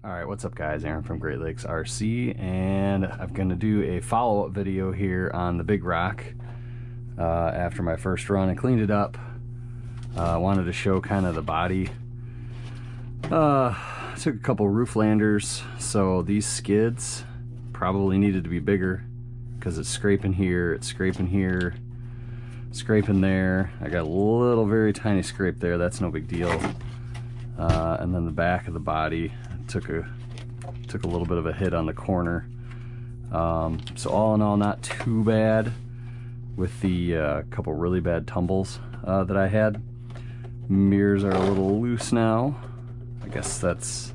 Alright, what's up guys? Aaron from Great Lakes RC, and I'm going to do a follow-up video here on the Big Rock. After my first run, I cleaned it up. I wanted to show kind of the body. I took a couple roof landers, so these skids probably needed to be bigger because it's scraping here, it's scraping here, scraping there. I got a little very tiny scrape there, that's no big deal. And then the back of the body took a little bit of a hit on the corner. So all in all, not too bad with the couple really bad tumbles that I had. Mirrors are a little loose now. I guess that's,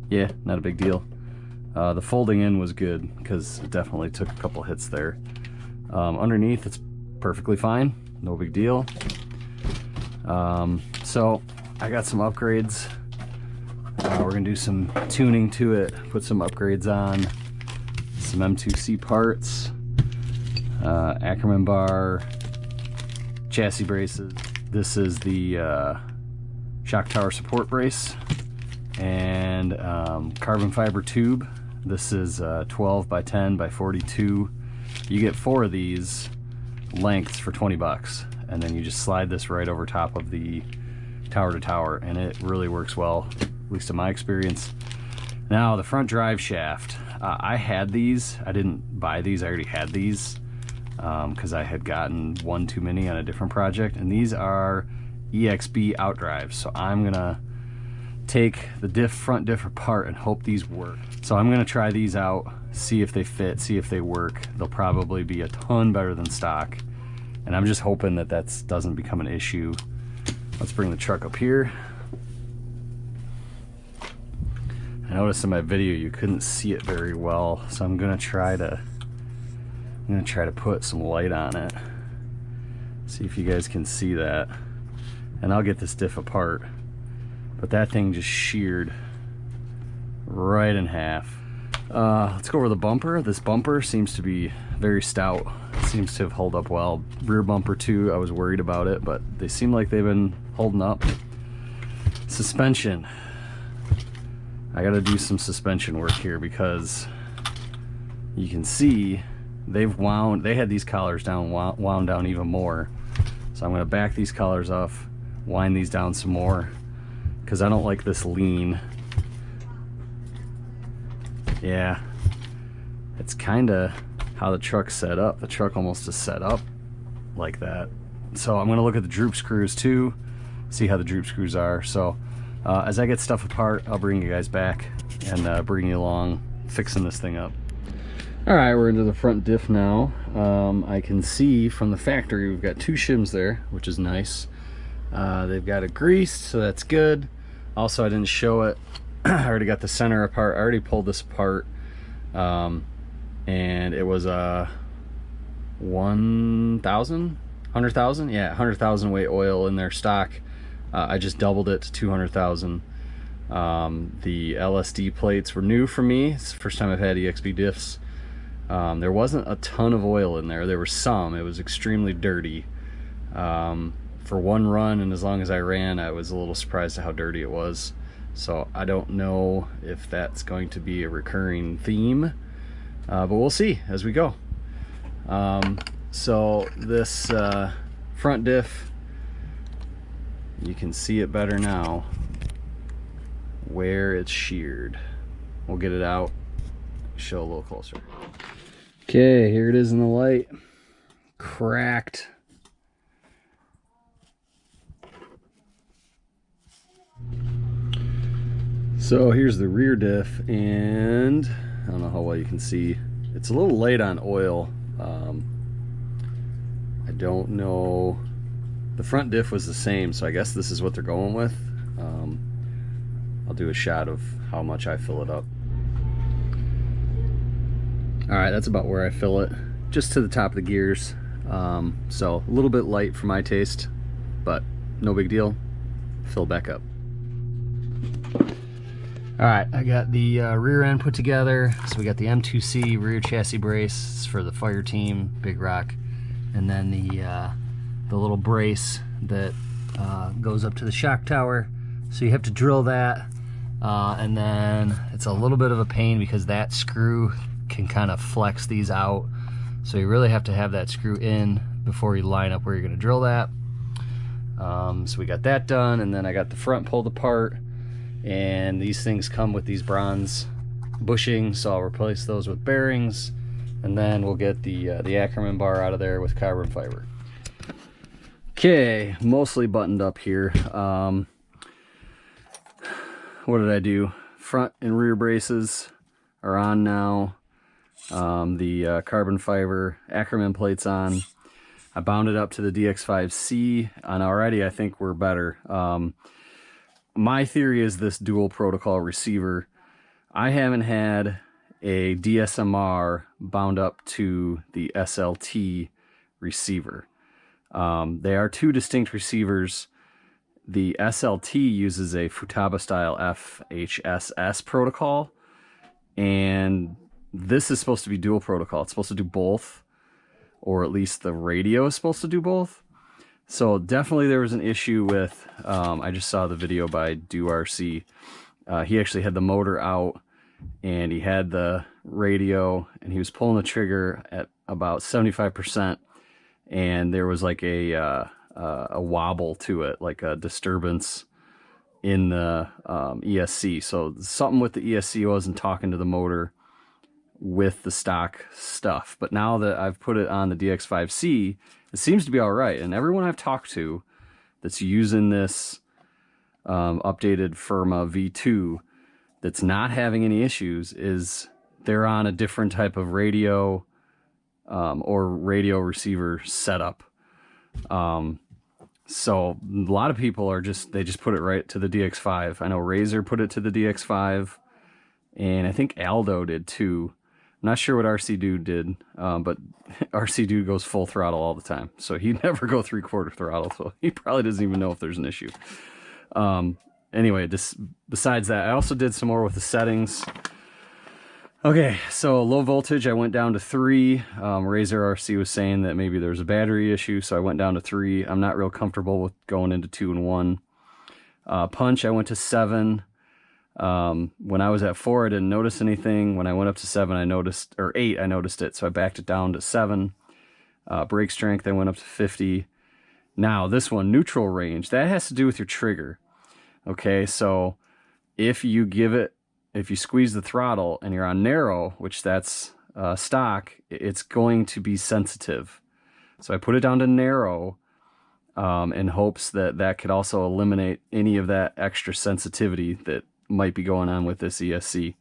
yeah, not a big deal. The folding in was good because it definitely took a couple hits there. Underneath it's perfectly fine, no big deal. So I got some upgrades. We're gonna do some tuning to it, put some upgrades on, some M2C parts, Arrma bar, chassis braces. This is the shock tower support brace, and carbon fiber tube. This is 12 by 10 by 42. You get 4 of these lengths for 20 bucks, and then you just slide this right over top of the tower to tower, and it really works well, at least in my experience. Now the front drive shaft, I had these. I didn't buy these, I already had these because I had gotten one too many on a different project, and these are EXB out drives. So I'm gonna take the front diff apart and hope these work. So I'm gonna try these out, see if they fit, see if they work. They'll probably be a ton better than stock, and I'm just hoping that that doesn't become an issue. Let's bring the truck up here. I noticed in my video you couldn't see it very well, so I'm gonna try to put some light on it. See if you guys can see that. And I'll get this diff apart. But that thing just sheared right in half. Let's go over the bumper. This bumper seems to be very stout. It seems to have held up well. Rear bumper too, I was worried about it, but they seem like they've been holding up. Suspension. I gotta do some suspension work here because you can see they had these collars down, wound down even more. So I'm gonna back these collars off, wind these down some more, because I don't like this lean. Yeah, it's kinda how the truck's set up. The truck almost is set up like that. So I'm gonna look at the droop screws too, see how the droop screws are. So as I get stuff apart, I'll bring you guys back and bring you along fixing this thing up. All right, we're into the front diff now. I can see from the factory we've got 2 shims there, which is nice. They've got it greased, so that's good. Also, I didn't show it. I already got the center apart. I already pulled this apart, and it was 100,000, yeah, 100,000 weight oil in their stock. I just doubled it to 200,000. The LSD plates were new for me. It's the first time I've had EXB diffs. There wasn't a ton of oil in there. There were some. It was extremely dirty. For one run, and as long as I ran, I was a little surprised at how dirty it was. So I don't know if that's going to be a recurring theme, but we'll see as we go. So this front diff, you can see it better now where it's sheared. We'll get it out, show a little closer. Okay, here it is in the light. Cracked. So here's the rear diff, and I don't know how well you can see. It's a little light on oil. I don't know. The front diff was the same, so I guess this is what they're going with. I'll do a shot of how much I fill it up. All right, that's about where I fill it, just to the top of the gears. So a little bit light for my taste, but no big deal. Fill back up. All right, I got the rear end put together. So we got the M2C rear chassis brace for the fire team, Big Rock, and then the little brace that goes up to the shock tower. So you have to drill that, And then it's a little bit of a pain because that screw can kind of flex these out. So you really have to have that screw in before you line up where you're gonna drill that. So we got that done, and then I got the front pulled apart, and these things come with these bronze bushings, so I'll replace those with bearings, and then we'll get the Arrma bar out of there with carbon fiber. Okay, mostly buttoned up here. What did I do? Front and rear braces are on now. The carbon fiber Arrma plate's on. I bound it up to the DX5C, and already I think we're better. My theory is this dual protocol receiver. I haven't had a DSMR bound up to the SLT receiver. They are two distinct receivers. The SLT uses a Futaba style FHSS protocol, and this is supposed to be dual protocol. It's supposed to do both, or at least the radio is supposed to do both. So definitely there was an issue with, I just saw the video by DoRC. He actually had the motor out, and he had the radio, and he was pulling the trigger at about 75%, and there was like a wobble to it, like a disturbance in the ESC. So something with the ESC wasn't talking to the motor with the stock stuff. But now that I've put it on the DX5C, it seems to be all right. And everyone I've talked to that's using this updated Firma V2 that's not having any issues is they're on a different type of radio or radio receiver setup. So a lot of people are they just put it right to the DX5. I know Razer put it to the DX5, and I think Aldo did too. I'm not sure what RC Dude did, but RC Dude goes full throttle all the time. So he'd never go 3/4 throttle, so he probably doesn't even know if there's an issue. Anyway, besides that, I also did some more with the settings. Okay, so low voltage, I went down to 3. Razer RC was saying that maybe there's a battery issue, so I went down to 3. I'm not real comfortable with going into 2 and 1. Punch, I went to 7. When I was at 4, I didn't notice anything. When I went up to 7, I noticed, or 8, I noticed it, so I backed it down to 7. Brake strength, I went up to 50. Now, this one, neutral range, that has to do with your trigger. Okay, so if you squeeze the throttle and you're on narrow, which that's stock, it's going to be sensitive. So I put it down to narrow in hopes that that could also eliminate any of that extra sensitivity that might be going on with this ESC.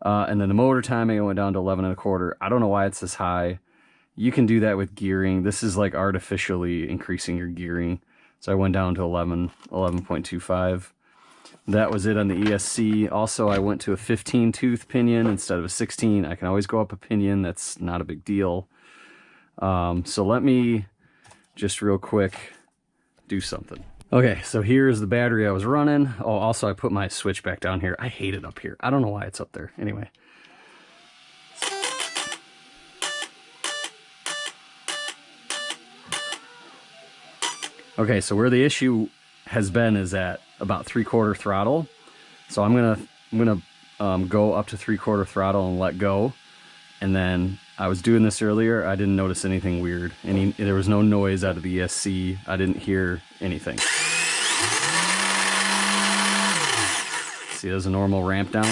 And then the motor timing, I went down to 11 1/4. I don't know why it's this high. You can do that with gearing. This is like artificially increasing your gearing. So I went down to 11.25. That was it on the ESC. Also, I went to a 15 tooth pinion instead of a 16. I can always go up a pinion. That's not a big deal. So let me just real quick do something. Okay, so here's the battery I was running. Oh, also I put my switch back down here. I hate it up here. I don't know why it's up there. Anyway. Okay, so where the issue has been is at about 3/4 throttle. So I'm gonna go up to 3/4 throttle and let go. And then I was doing this earlier. I didn't notice anything weird. There was no noise out of the ESC. I didn't hear anything. See, there's a normal ramp down.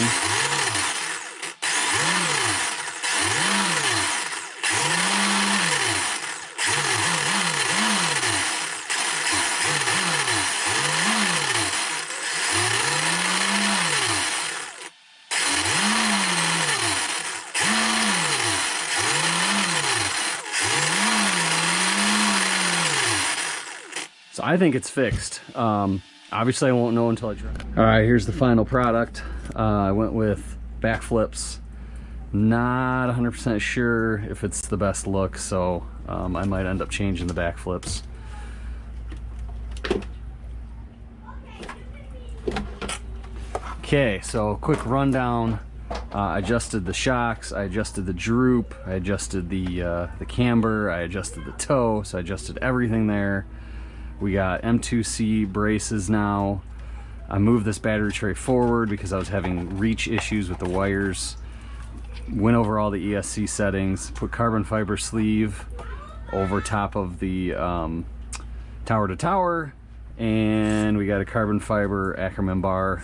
So I think it's fixed. Obviously I won't know until I try. All right, here's the final product. I went with Backflips. Not 100% sure if it's the best look, so I might end up changing the Backflips. Okay, so quick rundown. I adjusted the shocks, I adjusted the droop, I adjusted the camber, I adjusted the toe, so I adjusted everything there. We got M2C braces now. I moved this battery tray forward because I was having reach issues with the wires. Went over all the ESC settings, put carbon fiber sleeve over top of the tower to tower, and we got a carbon fiber Arrma bar.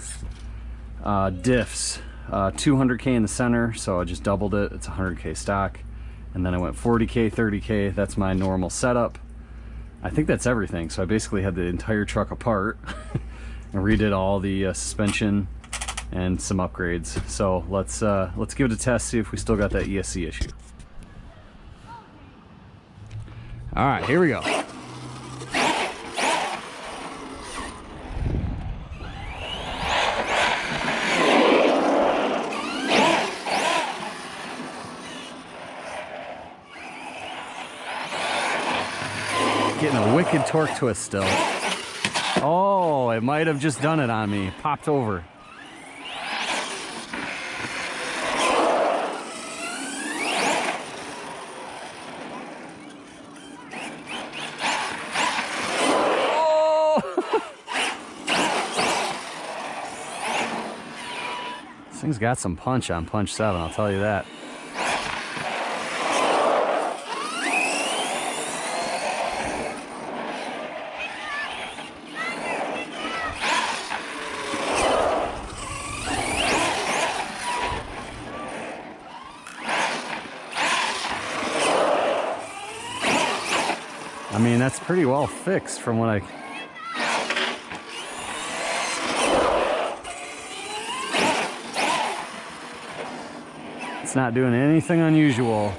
Diffs, 200K in the center, so I just doubled it. It's 100K stock. And then I went 40K, 30K. That's my normal setup. I think that's everything. So I basically had the entire truck apart and redid all the suspension and some upgrades. So let's give it a test, see if we still got that ESC issue. All right, here we go. Getting a wicked torque twist still. Oh, it might have just done it on me. Popped over. Oh! This thing's got some punch on punch 7, I'll tell you that. I mean, that's pretty well fixed from what I... It's not doing anything unusual.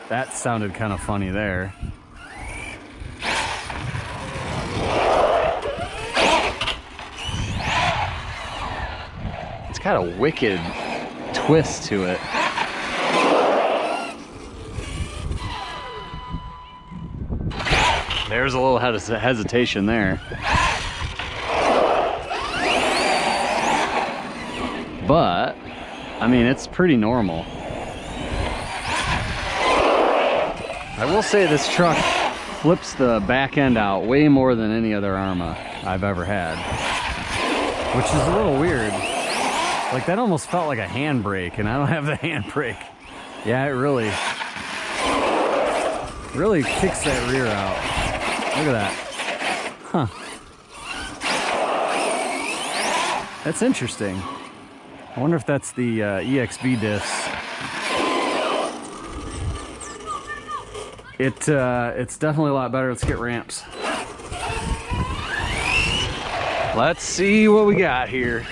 That sounded kind of funny there. It's got a wicked twist to it. There's a little hesitation there. But, I mean, it's pretty normal. I will say this truck flips the back end out way more than any other Arrma I've ever had. Which is a little weird. Like, that almost felt like a handbrake, and I don't have the handbrake. Yeah, it really kicks that rear out. Look at that. Huh. That's interesting. I wonder if that's the EXB diffs. It's definitely a lot better. Let's get ramps. Let's see what we got here.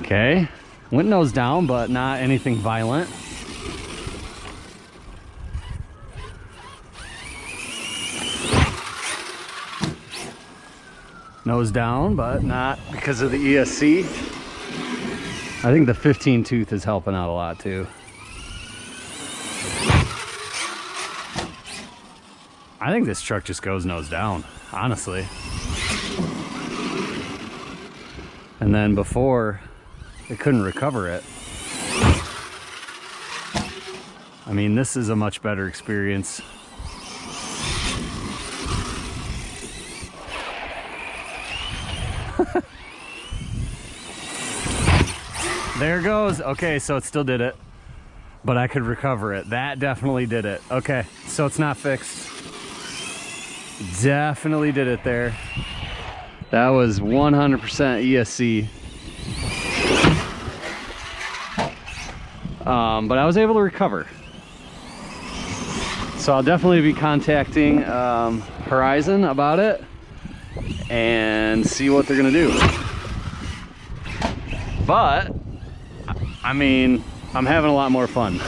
Okay, went nose down, but not anything violent. Nose down, but not because of the ESC. I think the 15 tooth is helping out a lot too. I think this truck just goes nose down, honestly. And then before, it couldn't recover it. I mean, this is a much better experience. There it goes. Okay, so it still did it, but I could recover it. That definitely did it. Okay, so it's not fixed. Definitely did it there. That was 100% ESC. But I was able to recover. So I'll definitely be contacting Horizon about it and see what they're gonna do. But, I mean, I'm having a lot more fun.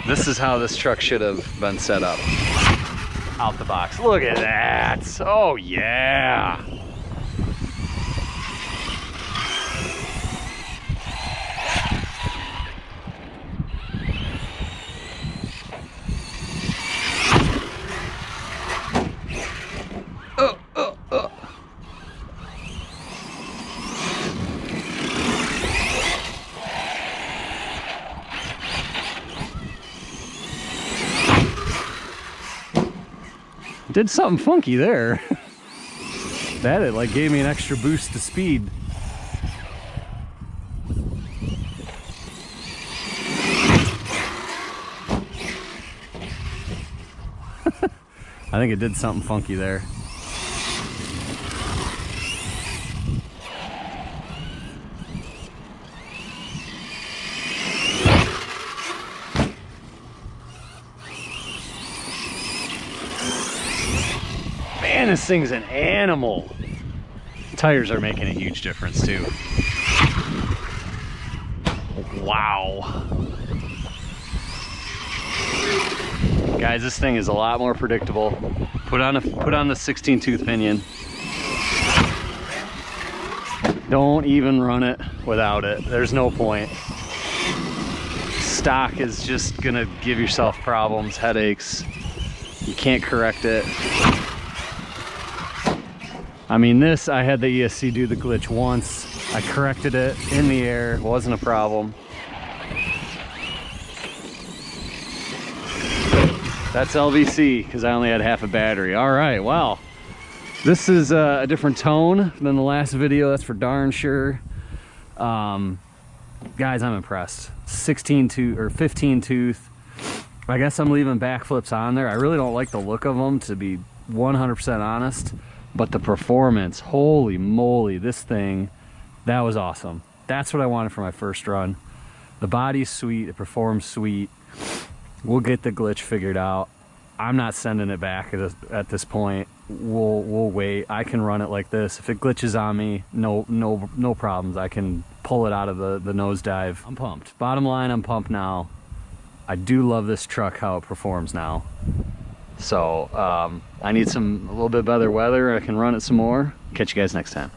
This is how this truck should have been set up. Out the box. Look at that. Oh yeah. Did something funky there. That it like gave me an extra boost to speed. I think it did something funky there. Man, this thing's an animal. Tires are making a huge difference too. Wow. Guys, this thing is a lot more predictable. Put on the 16 tooth pinion. Don't even run it without it. There's no point. Stock is just gonna give yourself problems, headaches. You can't correct it. I mean, this, I had the ESC do the glitch once. I corrected it in the air, wasn't a problem. That's LVC, because I only had half a battery. All right, well, this is a different tone than the last video, that's for darn sure. Guys, I'm impressed. 16 tooth, or 15 tooth. I guess I'm leaving backflips on there. I really don't like the look of them, to be 100% honest. But the performance, holy moly, this thing, that was awesome. That's what I wanted for my first run. The body's sweet, it performs sweet. We'll get the glitch figured out. I'm not sending it back at this point. We'll wait. I can run it like this. If it glitches on me, no problems. I can pull it out of the nosedive. I'm pumped. Bottom line, I'm pumped now. I do love this truck, how it performs now. So I need a little bit better weather. I can run it some more. Catch you guys next time.